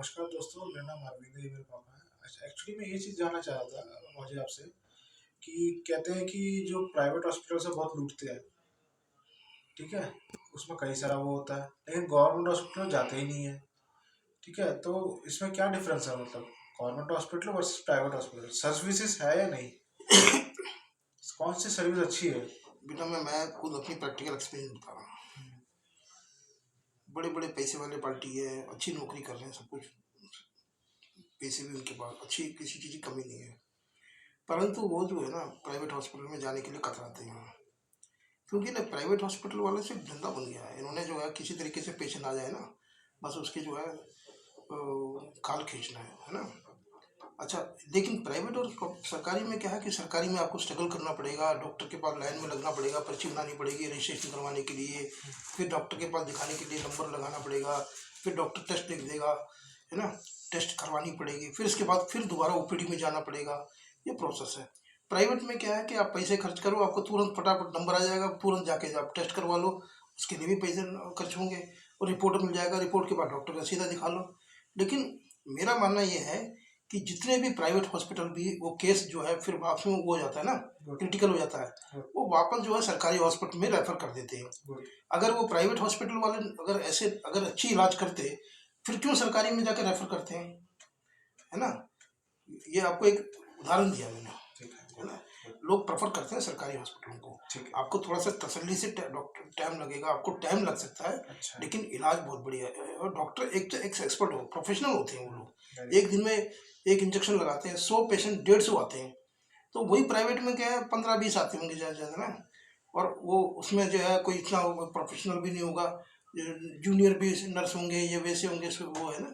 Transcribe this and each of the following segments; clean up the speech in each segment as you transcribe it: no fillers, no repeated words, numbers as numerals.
नमस्कार दोस्तों, मेरा नाम अरविंद है, ये मेरे पापा हैं। एक्चुअली मैं ये चीज़ जानना चाह रहा था मुझे आपसे कि कहते हैं कि जो प्राइवेट हॉस्पिटल से बहुत लूटते हैं, ठीक है? उसमें कई सारा वो होता है, लेकिन गवर्नमेंट हॉस्पिटल जाते ही नहीं है, ठीक है? तो इसमें क्या डिफरेंस है, मतलब government hospital versus private hospital, services है या नहीं? कौन सी सर्विस अच्छी है? बेटा मैं खुद अपनी प्रैक्टिकल एक्सपीरियंस बता रहा हूँ। बड़े बड़े पैसे वाले पार्टी है, अच्छी नौकरी कर रहे हैं, सब कुछ पैसे भी उनके पास, अच्छी किसी चीज़ की कमी नहीं है। परंतु वो जो है ना, प्राइवेट हॉस्पिटल में जाने के लिए कतराते हैं, क्योंकि ना प्राइवेट हॉस्पिटल वाले से धंधा बन गया है। इन्होंने जो है किसी तरीके से पेशेंट आ जाए ना, बस उसके जो है खाल खींचना है ना। अच्छा, लेकिन प्राइवेट और सरकारी में क्या है कि सरकारी में आपको स्ट्रगल करना पड़ेगा, डॉक्टर के पास लाइन में लगना पड़ेगा, पर्ची बनानी पड़ेगी रजिस्ट्रेशन करवाने के लिए, फिर डॉक्टर के पास दिखाने के लिए नंबर लगाना पड़ेगा, फिर डॉक्टर टेस्ट लिख देगा, है ना। टेस्ट करवानी पड़ेगी, फिर इसके बाद फिर दोबारा ओपीडी में जाना पड़ेगा। ये प्रोसेस है। प्राइवेट में क्या है कि आप पैसे खर्च करो, आपको तुरंत फटाफट नंबर आ जाएगा, तुरंत जाके आप टेस्ट करवा लो, उसके लिए भी पैसे खर्च होंगे, और रिपोर्ट मिल जाएगा, रिपोर्ट के बाद डॉक्टर का सीधा दिखा लो। लेकिन मेरा मानना ये है कि जितने भी प्राइवेट हॉस्पिटल भी वो केस जो है फिर वापस में वो हो जाता है ना, क्रिटिकल हो जाता है, वो वापस जो है सरकारी हॉस्पिटल में रेफर कर देते हैं। अगर वो प्राइवेट हॉस्पिटल वाले अगर अच्छी इलाज करते, फिर क्यों सरकारी में जाकर रेफर करते हैं, है ना। ये आपको एक उदाहरण दिया मैंने, है ना। लोग प्रेफर करते हैं सरकारी हॉस्पिटलों को। आपको थोड़ा सा तसल्ली से डॉक्टर टाइम लगेगा, आपको टाइम लग सकता है, अच्छा। लेकिन इलाज बहुत बढ़िया है, और डॉक्टर एक एक्सपर्ट हो, प्रोफेशनल होते हैं वो लोग। एक दिन में एक इंजेक्शन लगाते हैं, 100 पेशेंट 150 आते हैं। तो वही प्राइवेट में क्या है, 15-20 आते होंगे ज़्यादा ज़्यादा ना। और वो उसमें जो है कोई इतना प्रोफेशनल भी नहीं होगा, जूनियर भी नर्स होंगे, ये वैसे होंगे, वो है ना।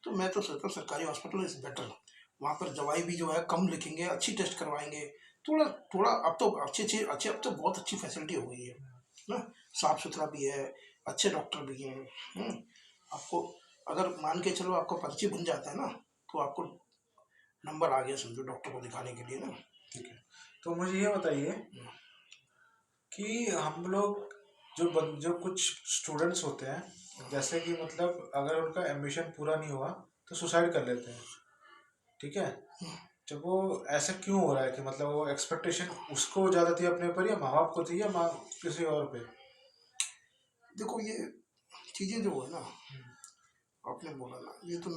तो मैं तो सोचता हूँ सरकारी हॉस्पिटल इज़ बेटर। वहाँ पर दवाई भी जो है कम लिखेंगे, अच्छी टेस्ट करवाएंगे, थोड़ा थोड़ा। अब तो अच्छे अब तो बहुत अच्छी फैसिलिटी हो गई है ना। साफ सुथरा भी है, अच्छे डॉक्टर भी हैं। आपको अगर मान के चलो आपका पर्ची बन जाता है ना, तो आपको नंबर आ गया समझो डॉक्टर को दिखाने के लिए ना। ठीक है, तो मुझे ये बताइए कि हम लोग जो कुछ स्टूडेंट्स होते हैं, जैसे कि मतलब अगर उनका एम्बिशन पूरा नहीं हुआ तो सुसाइड कर लेते हैं, ठीक है? जब वो ऐसा क्यों हो रहा है कि मतलब वो एक्सपेक्टेशन उसको ज़्यादा थी अपने पर, या माँ बाप को थी, या माँ किसी और पे? देखो ये चीज़ें जो है ना, आपने बोला ना, ये तो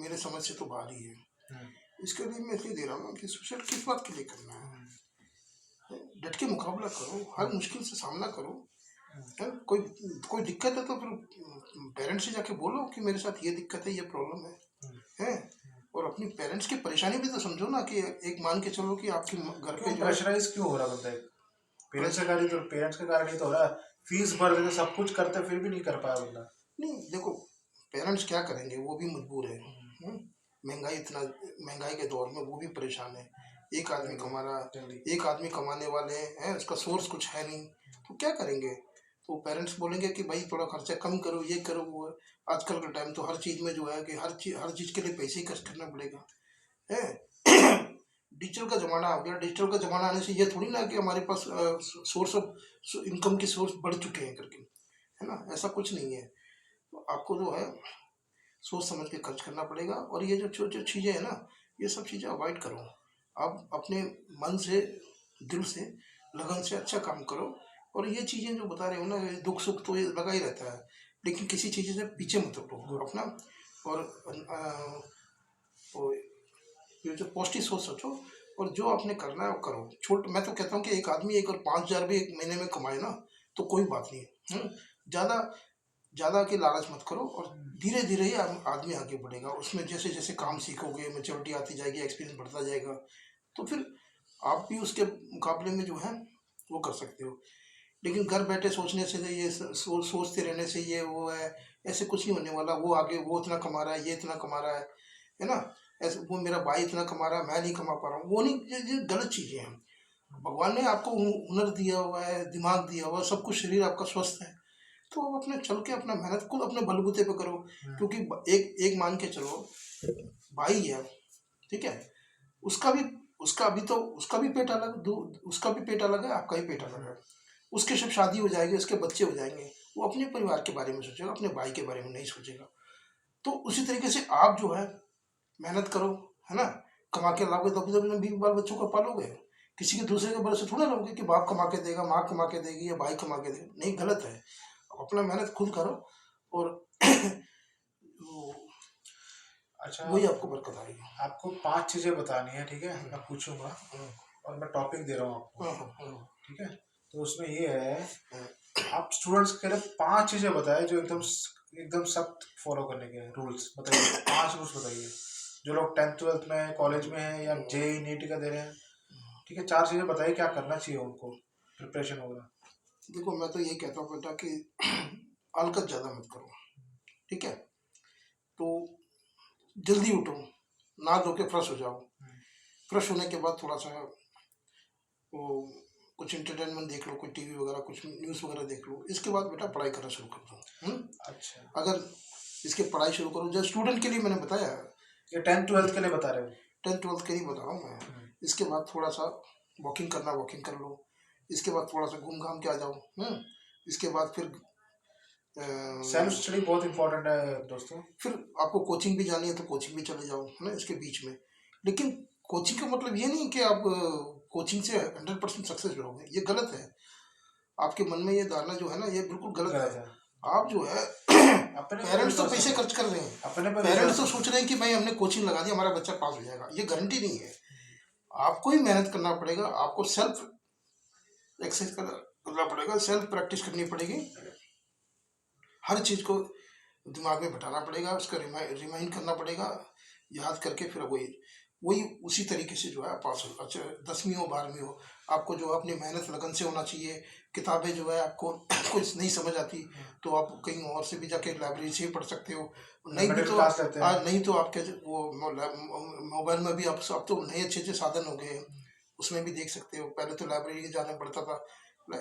मेरे समझ से तो बाहर ही है। इसके लिए मैं इसलिए दे रहा हूँ कि सुसाइड किस बात के लिए करना है। डट के मुकाबला करो, हर मुश्किल से सामना करो, है। कोई कोई दिक्कत है तो फिर पेरेंट्स से जाके बोलो कि मेरे साथ ये दिक्कत है, ये प्रॉब्लम है। और अपनी पेरेंट्स की परेशानी भी तो समझो ना, कि एक मान के चलो कि आपके घर पे जो प्रेशराइज क्यों हो रहा बंदा? पेरेंट्स का कारण, तो पेरेंट्स के कारण ही तो हो रहा है। फीस भर देते, सब कुछ करते, फिर भी नहीं कर पाया बंदा। नहीं, देखो पेरेंट्स क्या करेंगे, वो भी मजबूर है। महंगाई के दौर में वो भी परेशान है। एक आदमी कमा रहा, एक आदमी कमाने वाले हैं, उसका सोर्स कुछ है नहीं, तो क्या करेंगे। तो पेरेंट्स बोलेंगे कि भाई थोड़ा खर्चा कम करो, ये करो, वो है। आजकल का टाइम तो हर चीज़ में जो है कि हर चीज़ के लिए पैसे ही खर्च करना पड़ेगा, है। डिजिटल का ज़माना आ गया, डिजिटल का ज़माना आने से ये थोड़ी ना कि हमारे पास सोर्स ऑफ इनकम के सोर्स बढ़ चुके हैं करके, है ना। ऐसा कुछ नहीं है। तो आपको जो है सोच समझ के खर्च करना पड़ेगा, और ये जो छोटी चीज़ें हैं ना, ये सब चीज़ें अवॉइड करो। आप अपने मन से, दिल से, लगन से अच्छा काम करो। और ये चीज़ें जो बता रहे हो ना, ये दुख सुख तो ये लगा ही रहता है, लेकिन किसी चीज़ से पीछे मत हटो अपना। और तो ये जो पॉजिटिव सोच सोचो, और जो आपने करना है वो करो। मैं तो कहता हूँ कि एक आदमी एक और 5,000 भी एक महीने में कमाए ना, तो कोई बात नहीं है। ज़्यादा ज़्यादा की लालच मत करो, और धीरे धीरे ही आदमी आगे बढ़ेगा। उसमें जैसे जैसे काम सीखोगे, मैच्योरिटी आती जाएगी, एक्सपीरियंस बढ़ता जाएगा, तो फिर आप भी उसके मुकाबले में जो है वो कर सकते हो। लेकिन घर बैठे सोचने से, ये सोचते रहने से ये वो है, ऐसे कुछ नहीं होने वाला। वो आगे, वो इतना कमा रहा है, ये इतना कमा रहा है ना। ऐसे वो मेरा भाई इतना कमा रहा है, मैं नहीं कमा पा रहा हूँ, वो नहीं, ये गलत चीज़ें हैं। भगवान ने आपको हुनर दिया हुआ है, दिमाग दिया हुआ है, सब कुछ, शरीर आपका स्वस्थ है, तो आप अपने चल के अपना मेहनत खुद अपने बलबूते पे करो। क्योंकि एक एक मान के चलो, भाई है, ठीक है, उसका भी उसका भी पेट अलग, उसका भी पेट अलग है, आपका भी पेट अलग है। उसकी जब शादी हो जाएगी, उसके बच्चे हो जाएंगे, वो अपने परिवार के बारे में सोचेगा, अपने भाई के बारे में नहीं सोचेगा। तो उसी तरीके से आप जो है मेहनत करो, है ना, कमा के लाओगे तभी तभी बीवी बाल बच्चों को पालोगे। किसी के दूसरे के भरोसे थोड़ा रहोगे कि बाप कमा के देगा, माँ कमा के देगी या भाई कमा के देगा, नहीं, गलत है। अपना मेहनत खुद करो और वो अच्छा, वही आपको बरकत आएगी। आपको 5 चीज़ें बतानी है, ठीक है, मैं पूछूंगा हम्म, और मैं टॉपिक दे रहा हूँ आपको, हम्म, ठीक है। तो उसमें ये है, हम्म, आप स्टूडेंट्स के लिए 5 चीज़ें बताएं जो एकदम सख्त फॉलो करने के रूल्स बताइए, 5 रूल्स बताइए जो लोग 10th 12th में कॉलेज में हैं या जेई नीट का दे रहे हैं, ठीक है। 4 चीज़ें बताइए क्या करना चाहिए उनको, प्रिपरेशन वगैरह। देखो मैं तो ये कहता हूँ बेटा कि अलकत ज़्यादा मत करो, ठीक है। तो जल्दी उठो, नहा धो के फ्रेश हो जाओ। फ्रेश होने के बाद थोड़ा सा वो कुछ इंटरटेनमेंट देख लो, कोई टीवी वगैरह, कुछ न्यूज़ वगैरह देख लो। इसके बाद बेटा पढ़ाई करना शुरू कर दो। अच्छा, अगर इसके पढ़ाई शुरू करो, जो स्टूडेंट के लिए मैंने बताया, ये 10th 12th के लिए बता रहे हो। 10th 12th के लिए बता रहा हूँ मैं। इसके बाद थोड़ा सा वॉकिंग करना, वॉकिंग कर लो। इसके बाद थोड़ा सा घूम घाम के आ जाओ। इसके बाद सेल्फ स्टडी बहुत इंपॉर्टेंट है दोस्तों। फिर आपको कोचिंग भी जानी है तो कोचिंग भी चले जाओ, है ना, इसके बीच में। लेकिन कोचिंग का मतलब ये नहीं कि आप कोचिंग से 100% सक्सेस रहोगे, ये गलत है। आपके मन में ये धारणा जो है ना, ये बिल्कुल गलत गलत है। है। आप जो है अपने पर पेरेंट्स तो विश्वास पैसे रखो, खर्च कर रहे हैं, अपने पर पेरेंट्स विश्वास तो रखो। सोच रहे हैं कि भाई हमने कोचिंग लगा दी, हमारा बच्चा पास हो जाएगा, ये गारंटी नहीं है। आपको ही मेहनत करना पड़ेगा, आपको सेल्फ एक्सरसाइज करना पड़ेगा, सेल्फ प्रैक्टिस करनी पड़ेगी। हर चीज़ को दिमाग में बैठाना पड़ेगा, उसका रिमाइंड करना पड़ेगा, याद करके फिर वही वही उसी तरीके से जो है पास हो। अच्छा, 10वीं हो 12वीं हो, आपको जो है अपनी मेहनत लगन से होना चाहिए। किताबें जो है आपको कुछ नहीं समझ आती तो आप कहीं और से भी जाके लाइब्रेरी से ही पढ़ सकते हो। नहीं भी मिडिल तो क्लास रहते हैं। नहीं तो आपके वो मोबाइल में भी अब तो नए अच्छे अच्छे साधन हो गए हैं, उसमें भी देख सकते हो। पहले तो लाइब्रेरी जाना पड़ता था,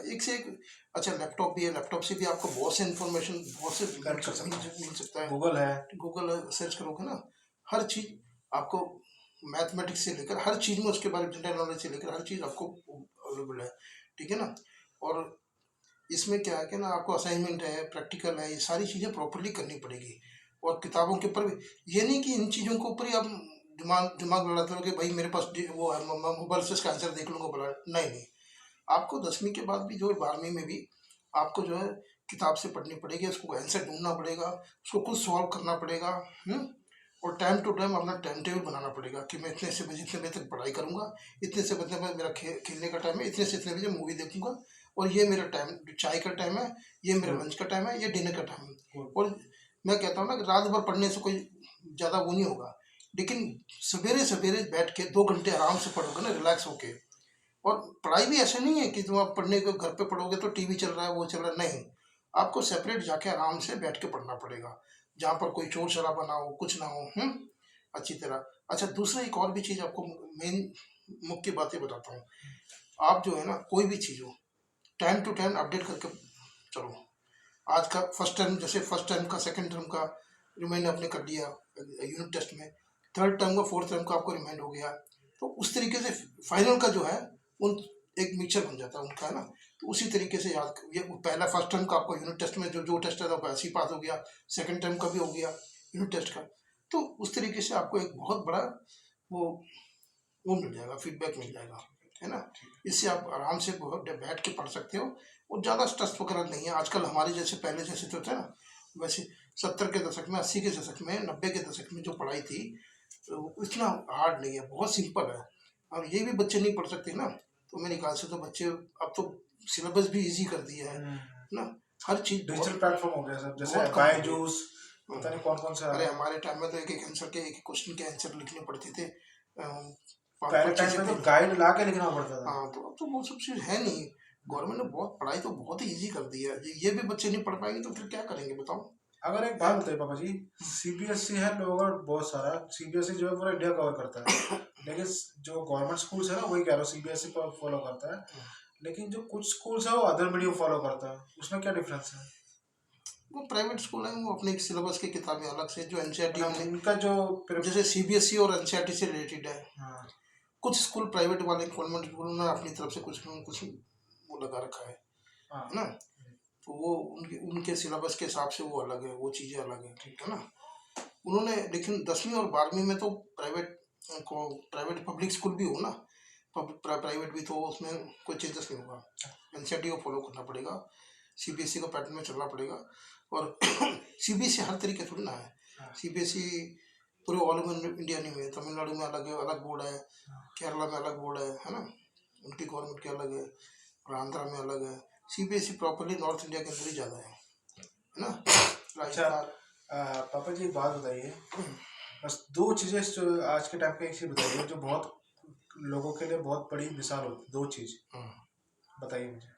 एक से एक। अच्छा, लैपटॉप भी है, लैपटॉप से भी आपको बहुत से इन्फॉर्मेशन, बहुत से कनेक्ट कर सकते हैं, मिल सकता है। गूगल है। गूगल सर्च करोगे ना, हर चीज़ आपको, मैथमेटिक्स से लेकर हर चीज़ में उसके बारे में, जनरल नॉलेज से लेकर हर चीज़ आपको अवेलेबल है, ठीक है ना। और इसमें क्या है कि ना, आपको असाइनमेंट है, प्रैक्टिकल है, ये सारी चीज़ें प्रॉपरली करनी पड़ेगी। और किताबों के ऊपर भी, ये नहीं कि इन चीज़ों के ऊपर ही आप दिमाग दिमाग लड़ाते रहो कि भाई मेरे पास वो है, मैं मोबाइल से इसका आंसर देख लूँगा बोला, नहीं नहीं। आपको 10वीं के बाद भी जो है, 12वीं में भी आपको जो है किताब से पढ़नी पड़ेगी, उसको आंसर ढूंढना पड़ेगा, उसको खुद सॉल्व करना पड़ेगा। और टाइम टू टाइम अपना टाइम टेबल बनाना पड़ेगा कि मैं इतने से बजे, इतने बजे तक पढ़ाई करूंगा, इतने से बजे मेरा खेलने का टाइम है, इतने से इतने बजे मूवी देखूंगा, और ये मेरा टाइम चाय का टाइम है, ये मेरा लंच का टाइम है, ये डिनर का टाइम है। और मैं कहता हूँ ना कि रात भर पढ़ने से कोई ज़्यादा वो नहीं होगा, लेकिन सवेरे सवेरे बैठ के 2 घंटे आराम से पढ़ोगे ना, रिलैक्स होके। और पढ़ाई भी ऐसे नहीं है कि तुम आप पढ़ने को घर पे पढ़ोगे तो टीवी चल रहा है, वो चल रहा है, नहीं। आपको सेपरेट जाके आराम से बैठ के पढ़ना पड़ेगा, जहाँ पर कोई शोर शराबा ना हो, कुछ ना हो, अच्छी तरह। अच्छा, दूसरा एक और भी चीज़ आपको मेन मुख्य बातें बताता हूँ। आप जो है ना, कोई भी चीज़ हो, टाइम टू टाइम अपडेट करके चलो। आज का फर्स्ट टर्म, जैसे फर्स्ट टर्म का, सेकंड टर्म का रिमाइंड आपने कर लिया यूनिट टेस्ट में, थर्ड टर्म का, फोर्थ टर्म का आपको रिमाइंड हो गया, तो उस तरीके से फाइनल का जो है उन एक मिक्सचर बन जाता है उनका, है ना। तो उसी तरीके से याद, ये पहला फर्स्ट टर्म का आपको यूनिट टेस्ट में जो जो टेस्ट है वैसे ही पास हो गया, सेकंड टर्म का भी हो गया यूनिट टेस्ट का। तो उस तरीके से आपको एक बहुत बड़ा वो वो मिल जाएगा, फीडबैक मिल जाएगा, है ना। इससे आप आराम से बहुत बैठ के पढ़ सकते हो, और ज़्यादा स्ट्रेस वगैरह नहीं है आजकल हमारे जैसे, पहले जैसे तो थे ना, वैसे 70 के दशक में, 80 के दशक में, 90 के दशक में जो पढ़ाई थी, तो इतना हार्ड नहीं है, बहुत सिंपल है। और ये भी बच्चे नहीं पढ़ सकते ना, तो मेरे ख्याल से तो बच्चे अब तो सिलेबस भी इजी कर दिया है ना, हर चीज़ डिजिटल बहुत प्लेटफॉर्म हो गया सब, जैसे बहुत कम हो गई। बायजूस, पता नहीं कौन कौन सा आ अरे रहा है। हमारे टाइम में तो एक एक आंसर के, एक एक क्वेश्चन के आंसर लिखने पड़ते थे, पाँच पहले पाँच छः टाइम छः में तो पेज। गाइड ला के लिखना पड़ता था। हाँ, तो अब तो वो सब चीज़ है नहीं। गवर्नमेंट ने बहुत पढ़ाई तो बहुत ही ईजी कर दी है, ये भी बच्चे नहीं पढ़ पाएंगे तो फिर क्या करेंगे बताओ। अगर एक बात बताइए पापा जी, सीबीएसई है लोग और बहुत सारा, सीबीएसई जो है पूरा इंडिया कवर करता है, लेकिन जो गवर्नमेंट स्कूल्स है ना, वही कह रहा हूँ सीबीएसई पर फॉलो करता है, लेकिन जो कुछ स्कूल्स है वो अदर मीडियम फॉलो करता है, उसमें क्या डिफरेंस है? वो प्राइवेट स्कूल है, वो अपने सिलेबस की किताबें अलग से, जो एनसीईआरटी मतलब में, उनका जो जैसे सीबीएसई और एनसीईआरटी से रिलेटेड है। हाँ, कुछ स्कूल प्राइवेट वाले, गवर्नमेंट स्कूल ने अपनी तरफ से कुछ न कुछ वो लगा रखा है हाँ, ना। तो वो उनके उनके सिलेबस के हिसाब से वो अलग है, वो चीज़ें अलग है, ठीक है ना। उन्होंने, लेकिन 10वीं और 12वीं में तो प्राइवेट पब्लिक स्कूल भी हो ना, प्राइवेट भी, तो उसमें कोई चेंजेस नहीं होगा। एनसीईआरटी को फॉलो करना पड़ेगा, सीबीएसई का पैटर्न में चलना पड़ेगा। और सीबीएसई हर तरीके थोड़ी ना है, सीबीएसई पूरे ऑल ओवर इंडिया नहीं है। तमिलनाडु में अलग है, अलग बोर्ड है, केरला में अलग बोर्ड है ना, उनकी गवर्नमेंट के अलग है, और आंध्रा में अलग है। सीबीएसई प्रॉपरली नॉर्थ इंडिया के अंदर ही ज़्यादा है ना, अच्छा राजस्थान। पापा जी एक बात बताइए, बस दो चीजें जो आज के टाइम पे एक चीज बताइए जो बहुत लोगों के लिए बहुत बड़ी मिसाल होती, दो चीज बताइए मुझे।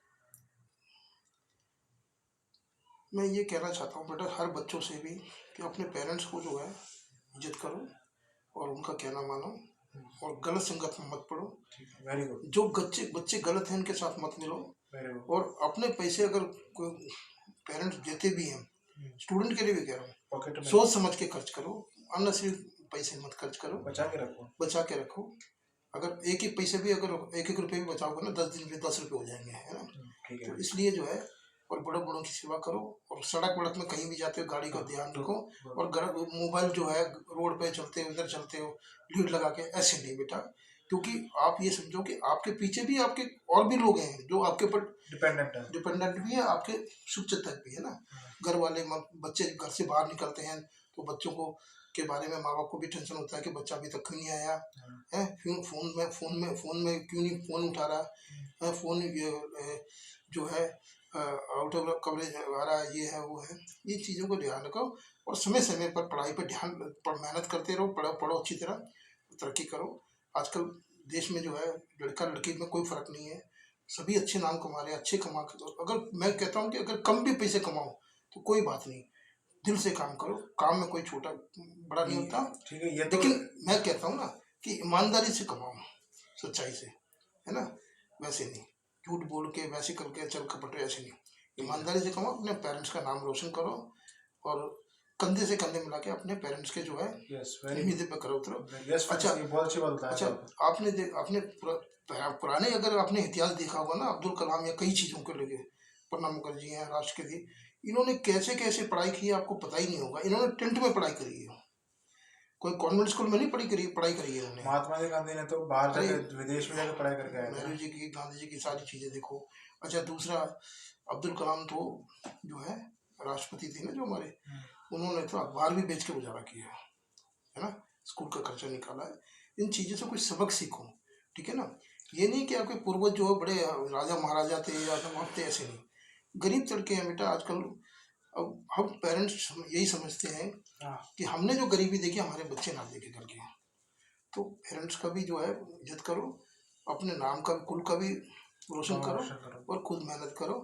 मैं ये कहना चाहता हूँ बेटा, हर बच्चों से भी कि अपने पेरेंट्स को जो है इज्जत करो और उनका कहना मानो, और गलत संगत में मत पड़ो। Very good. जो बच्चे बच्चे गलत हैं उनके साथ मत मिलो। Very good. और अपने पैसे अगर कोई पेरेंट्स देते भी हैं, स्टूडेंट के लिए भी कह रहा हूँ, पॉकेट में सोच समझ के खर्च करो, अननेसेसरी पैसे मत खर्च करो, बचा के रखो। बचा के रखो। अगर एक एक पैसे भी, अगर एक एक रुपये भी बचाओगे ना, 10 दिन में 10 रुपये हो जाएंगे, है ना। ठीक है। तो इसलिए जो है, और बड़े बड़ों की सेवा करो, और सड़क वड़क में कहीं भी जाते हो गाड़ी का ध्यान रखो। और मोबाइल जो है रोड पे चलते हो, इधर चलते हो लीड लगा के, ऐसे नहीं बेटा, क्योंकि आप ये समझो कि आपके पीछे भी आपके और भी लोग हैं जो आपके ऊपर डिपेंडेंट भी है, आपके सुख तक भी है ना। घर वाले बच्चे घर से बाहर निकलते हैं तो बच्चों को के बारे में माँ बाप को भी टेंशन होता है कि बच्चा अभी तक क्यों नहीं आया है, क्यों फोन में क्यों नहीं फोन उठा रहा है, फोन जो है आउट ऑफ कवरेज आ रहा है, ये है वो है। ये चीज़ों को ध्यान रखो, और समय समय पर पढ़ाई पर ध्यान, मेहनत करते रहो, पढ़ो अच्छी तरह, तरक्की करो। आजकल देश में जो है लड़का लड़की में कोई फर्क नहीं है, सभी अच्छे नाम कमा रहे हैं, अच्छे कमा कर। अगर मैं कहता हूँ कि अगर कम भी पैसे कमाओ तो कोई बात नहीं, दिल से काम करो, काम में कोई छोटा बड़ा नहीं होता। ठीक है, ये तो लेकिन मैं कहता हूँ ना कि ईमानदारी से कमाओ, सच्चाई से, है ना, वैसे नहीं झूठ बोल के वैसे करके चल कपट, ऐसे नहीं, ईमानदारी से कमाओ, अपने पेरेंट्स का नाम रोशन करो, और कंधे से कंधे मिला के अपने पेरेंट्स के जो है उम्मीदें पे करो उतरो। अच्छा, बहुत अच्छी बात बताया। अच्छा, आपने पुराने अगर आपने इतिहास देखा होगा ना, अब्दुल कलाम या कई चीज़ों को लेके, प्रणब मुखर्जी हैं राष्ट्रपति, इन्होंने कैसे कैसे पढ़ाई की है आपको पता ही नहीं होगा। इन्होंने टेंथ में पढ़ाई करी है, कोई कॉन्वेंट स्कूल में नहीं पढ़ाई करी है इन्होंने। महात्मा गांधी ने तो बाहर जाके विदेश में जाकर पढ़ाई करके आए थे। नेहरू जी की, गांधी जी की सारी चीज़ें देखो। अच्छा, दूसरा अब्दुल कलाम तो जो है राष्ट्रपति थे ना जो हमारे, उन्होंने तो अखबार भी बेच के गुजारा किया है ना, स्कूल का खर्चा निकाला है। इन चीज़ों से कुछ सबक सीखो, ठीक है ना। ये नहीं कि आपके पूर्वज जो बड़े राजा महाराजा थे या नवाब थे, ऐसे नहीं, गरीब लड़के हैं बेटा आजकल। अब हम पेरेंट्स यही समझते हैं कि हमने जो गरीबी देखी हमारे बच्चे ना देखे करके। तो पेरेंट्स का भी जो है इज्जत करो, अपने नाम का कुल का भी रोशन करो, और खुद मेहनत करो,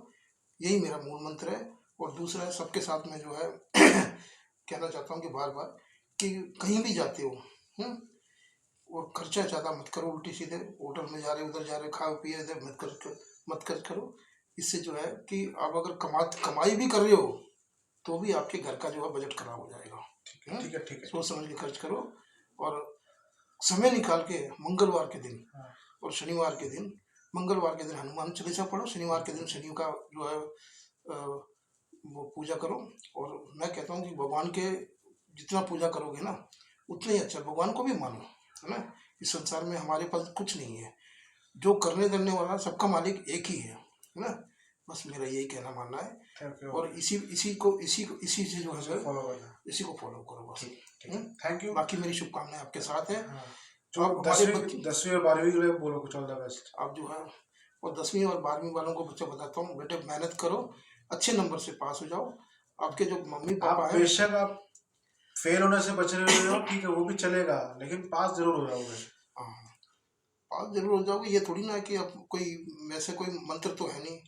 यही मेरा मूल मंत्र है। और दूसरा है, सबके साथ में जो है कहना चाहता हूँ कि बार बार कि कहीं भी जाते हो, और खर्चा ज़्यादा मत करो, उल्टी सीधे होटल में जा रहे उधर जा रहे खाओ पिए इधर मत खर्च करो। इससे जो है कि आप अगर कमाई भी कर रहे हो तो भी आपके घर का जो है बजट खराब हो जाएगा। ठीक है। सोच समझ के खर्च करो, और समय निकाल के मंगलवार के दिन और शनिवार के दिन, मंगलवार के दिन हनुमान चालीसा पढ़ो, शनिवार के दिन शनि का जो है वो पूजा करो। और मैं कहता हूँ कि भगवान के जितना पूजा करोगे ना उतना ही अच्छा, भगवान को भी मानो, है ना। इस संसार में हमारे पास कुछ नहीं है, जो करने करने वाला सबका मालिक एक ही है ना। बस मेरा यही कहना मानना है, और इसी से जो है इसी को फॉलो करो बस। Thank you. बाकी मेरी शुभकामनाएं आपके साथ है। जो आप 10वीं और 12वीं के लिए बोलो कुछ ऑल द बेस्ट। आप जो है, और 10वीं और 12वीं वालों को बच्चा बताता हूँ, बेटे मेहनत करो, अच्छे नंबर से पास हो जाओं। आपके जो मम्मी पापा हैं, बेशक आप फेल होने से बच रहे हो, ठीक है वो भी चलेगा, लेकिन पास जरूर हो जाओगे। हाँ, पास जरूर हो जाओगे। ये थोड़ी ना कि आप कोई वैसे कोई मंत्र तो है नहीं,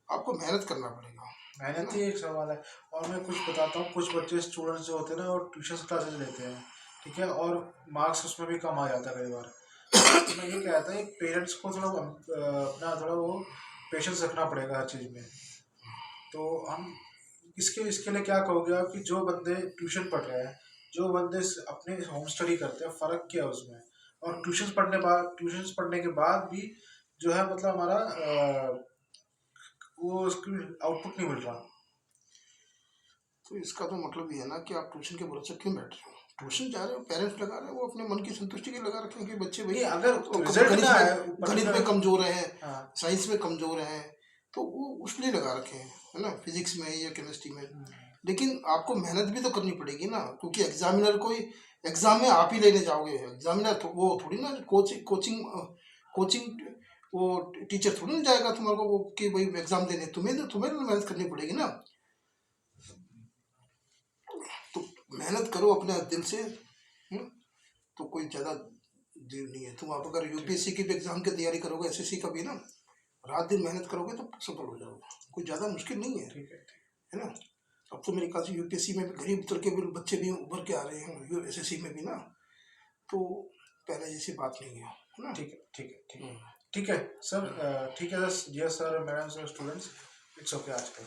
आपको मेहनत करना पड़ेगा, मेहनत ही एक सवाल है। और मैं कुछ बताता हूँ, कुछ बच्चे स्टूडेंट्स जो होते हैं ना वो ट्यूशन क्लासेस लेते हैं, ठीक है, और मार्क्स उसमें भी कम आ जाता है कई बार। तो मैं ये कहता है पेरेंट्स को थोड़ा अपना थोड़ा वो पेशेंस रखना पड़ेगा हर चीज़ में। तो हम इसके लिए क्या कहोगे आप कि जो बंदे ट्यूशन पढ़ रहे हैं, जो बंदे अपने होम स्टडी करते हैं, फ़र्क क्या है उसमें, और ट्यूशन पढ़ने के बाद भी जो है मतलब हमारा वो उसकी आउटपुट नहीं मिल रहा। तो इसका तो मतलब ये है ना कि आप ट्यूशन के भरोसे क्यों बैठ रहे हो? ट्यूशन जा रहे हो, पेरेंट्स लगा रहे हैं, वो अपने मन की संतुष्टि के लगा रखे हैं कि बच्चे भाई नहीं, अगर तो रिजल्ट गणित ना आए में पर्टिकुलर। कमजोर हैं, हाँ। साइंस में कमजोर हैं, तो वो उस लिए लगा रखे हैं, है ना, फिजिक्स में या केमिस्ट्री में। लेकिन आपको मेहनत भी तो करनी पड़ेगी ना, क्योंकि एग्जामिनर कोई एग्जाम में आप ही लेने जाओगे, एग्जामिनर वो थोड़ी ना कोचिंग वो टीचर थोड़ी ना जाएगा तुम्हारे को वो कि भाई एग्जाम देने, तुम्हें तो मेहनत करनी पड़ेगी ना। तो मेहनत करो अपने दिल से, तो कोई ज़्यादा देर नहीं है। तुम आप अगर यूपीएससी की भी एग्जाम की तैयारी करोगे, एसएससी का भी ना, रात दिन मेहनत करोगे तो सफल हो जाओगे, कोई ज़्यादा मुश्किल नहीं है, ठीक है। है ना। अब तो मेरे ख्याल से यूपीएससी में भी गरीब उतर के भी बच्चे भी उभर के आ रहे हैं, एसएससी में भी ना, तो पहले जैसी बात नहीं है ना। ठीक है, ठीक है, ठीक है, ठीक है सर। ठीक है, dear sir, madam sir, students, it's okay आज का।